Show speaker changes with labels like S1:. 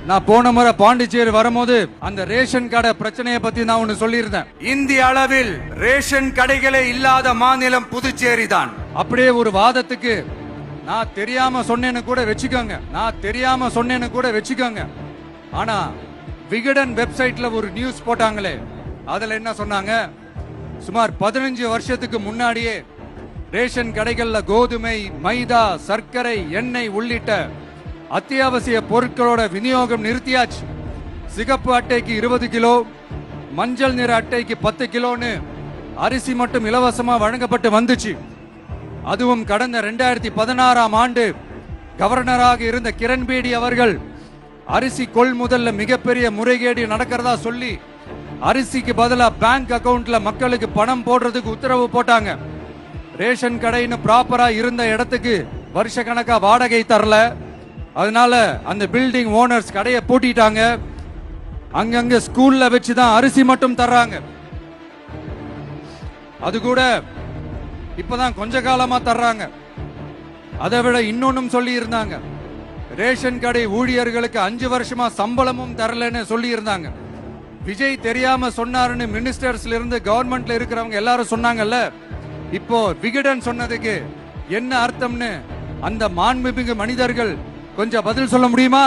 S1: நான் போன முறை பாண்டிச்சேரி வரும்போது அந்த ரேஷன் கடை பிரச்சனையை பத்தி நான் ஒன்னு சொல்லியிருந்தேன்.
S2: இந்திய அளவில் ரேஷன் கடைகளே இல்லாத மாநிலம் புதுச்சேரி தான்.
S1: அப்படியே ஒரு வாதத்துக்கு நான் தெரியாம சொன்னேன்னு கூட வச்சுக்கோங்க. ஆனா விகடன் வெப்சைட்ல ஒரு நியூஸ் போட்டாங்களே, அதுல என்ன சொன்னாங்க? சுமார் 15 வருஷத்துக்கு முன்னாடியே ரேஷன் கடைகள்ல கோதுமை, மைதா, சர்க்கரை, எண்ணெய் உள்ளிட்ட அத்தியாவசிய பொருட்களோட விநியோகம் நிறுத்தியாச்சு. சிகப்பு அட்டைக்கு 20 கிலோ, மஞ்சள் நிற அட்டைக்கு 10 கிலோன்னு அரிசி மட்டும் இலவசமா வழங்கப்பட்டு வந்துச்சு. அதுவும் கடந்த 2016ஆம் ஆண்டு கவர்னராக இருந்த கிரண்பேடி அவர்கள் அரிசி கொள்முதல்ல மிகப்பெரிய முறைகேடு நடக்கிறதா சொல்லி அரிசிக்கு பதிலா பேங்க் அக்கவுண்ட்ல மக்களுக்கு பணம் போடுறதுக்கு உத்தரவு போட்டாங்க. ரேஷன் கடைன்னு ப்ராப்பரா இருந்த இடத்துக்கு வருஷ கணக்கா வாடகை தரல. அதனால அந்த பில்டிங் ஓனர்ஸ் கடையை பூட்டிட்டாங்க. அங்கங்க ஸ்கூல்ல வச்சுதான் அரிசி மட்டும் தர்றாங்க. அது கூட இப்பதான் கொஞ்ச காலமா தர்றாங்க. அதை விட இன்னொன்னும் சொல்லி இருந்தாங்க, ரேஷன் கடை ஊழியர்களுக்கு 5 வருஷமா சம்பளமும் தரலன்னு சொல்லி இருந்தாங்க. விஜய் தெரியாம சொன்னாருன்னு மினிஸ்டர்ஸ்ல இருந்து கவர்மெண்ட்ல இருக்கிறவங்க எல்லாரும் சொன்னாங்கல்ல. இப்போ விகடன் சொன்னதுக்கு என்ன அர்த்தம்னு அந்த மாண்புமிகு மனிதர்கள் கொஞ்சம் பதில் சொல்ல முடியுமா?